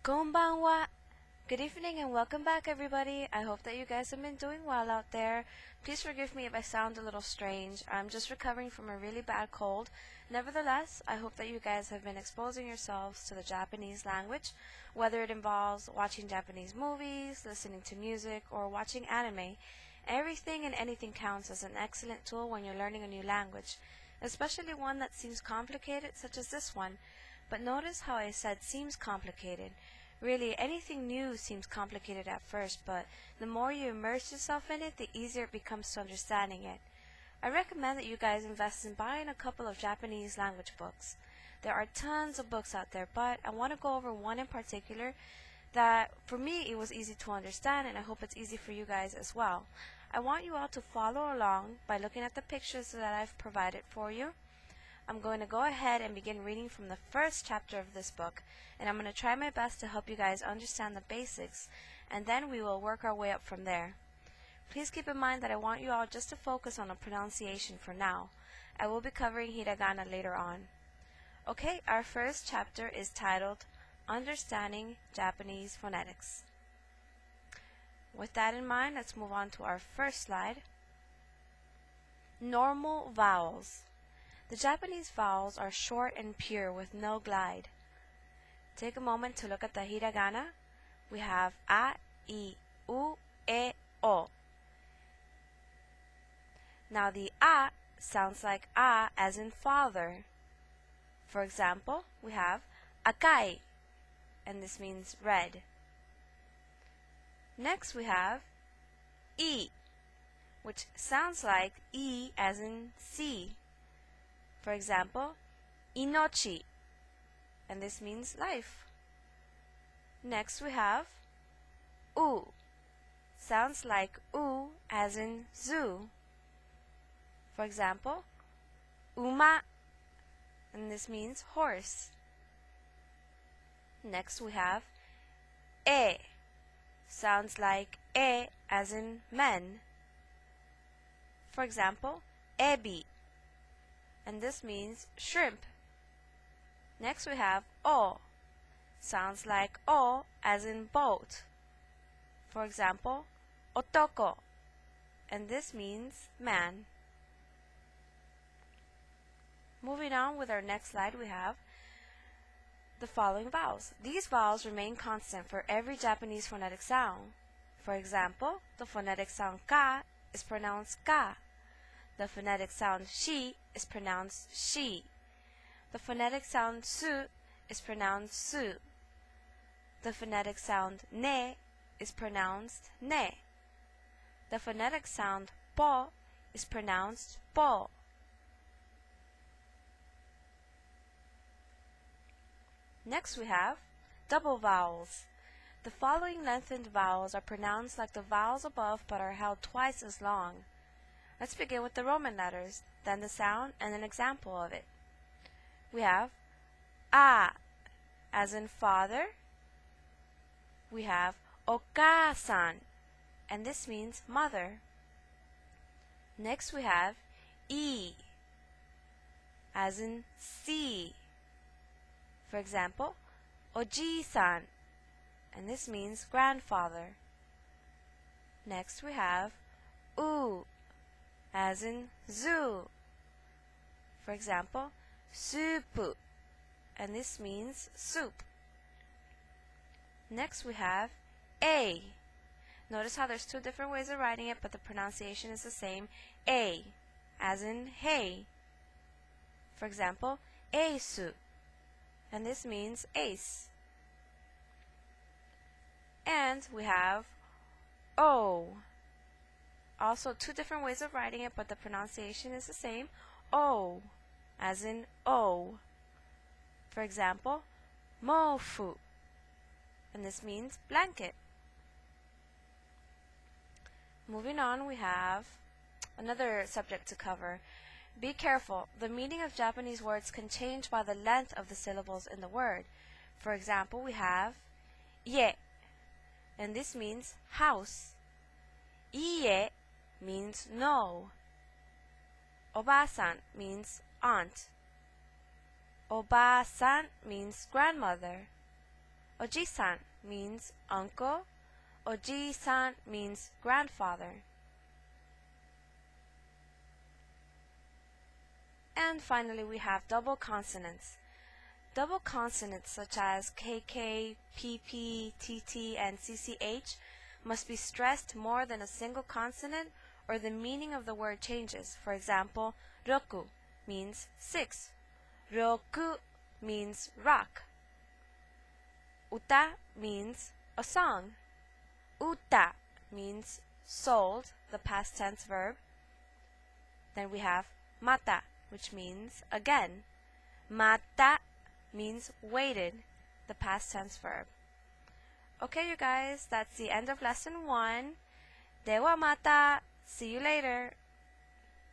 Konbanwa! Good evening and welcome back, everybody. I hope that you guys have been doing well out there. Please forgive me if I sound a little strange. I'm just recovering from a really bad cold. Nevertheless, I hope that you guys have been exposing yourselves to the Japanese language, whether it involves watching Japanese movies, listening to music, or watching anime. Everything and anything counts as an excellent tool when you're learning a new language, especially one that seems complicated, such as this one. But notice how I said seems complicated. Really, anything new seems complicated at first, but the more you immerse yourself in it, the easier it becomes to understanding it. I recommend that you guys invest in buying a couple of Japanese language books. There are tons of books out there, but I want to go over one in particular that, for me, it was easy to understand, and I hope it's easy for you guys as well. I want you all to follow along by looking at the pictures that I've provided for you. I'm going to go ahead and begin reading from the first chapter of this book, and I'm going to try my best to help you guys understand the basics, and then we will work our way up from there. Please keep in mind that I want you all just to focus on the pronunciation for now. I will be covering hiragana later on. Okay, our first chapter is titled Understanding Japanese Phonetics. With that in mind, let's move on to our first slide. Normal vowels. The Japanese vowels are short and pure with no glide. Take a moment to look at the hiragana. We have a, I, u, e, o. Now the a sounds like a as in father. For example, we have akai, and this means red. Next we have I, which sounds like I as in sea. For example, inochi, and this means life. Next we have u, sounds like u as in zoo. For example, uma, and this means horse. Next we have e, sounds like e as in men. For example, ebi, and this means shrimp. Next we have o, sounds like o as in boat. For example, otoko, and this means man. Moving on with our next slide, we have the following vowels. These vowels remain constant for every Japanese phonetic sound. For example, the phonetic sound ka is pronounced ka. The phonetic sound shi is pronounced she. The phonetic sound su is pronounced su. The phonetic sound ne is pronounced ne. The phonetic sound po is pronounced po. Next we have double vowels. The following lengthened vowels are pronounced like the vowels above but are held twice as long. Let's begin with the Roman letters, then the sound, and an example of it. We have a, as in father. We have okasan, and this means mother. Next we have I, as in sea. For example, oji-san, and this means grandfather. Next we have u, as in zoo. For example, supu, and this means soup. Next we have a. Notice how there's two different ways of writing it, but the pronunciation is the same. A, as in hay. For example, eisu, and this means ace. And we have o. Also two different ways of writing it, but the pronunciation is the same. O, as in O. For example, mofu, and this means blanket. Moving on, we have another subject to cover. Be careful, the meaning of Japanese words can change by the length of the syllables in the word. For example, we have ie, and this means house. Ie means no. Oba-san means aunt. Oba-san means grandmother. Oji-san means uncle. Oji-san means grandfather. And finally, we have double consonants. Double consonants such as KK, PP, TT, and CCH must be stressed more than a single consonant or the meaning of the word changes. For example, roku means 6. Roku means rock. Uta means a song. Uta means sold, the past tense verb. Then we have mata, which means again. Mata means waited, the past tense verb. Okay, you guys, that's the end of lesson 1. Dewa mata. See you later.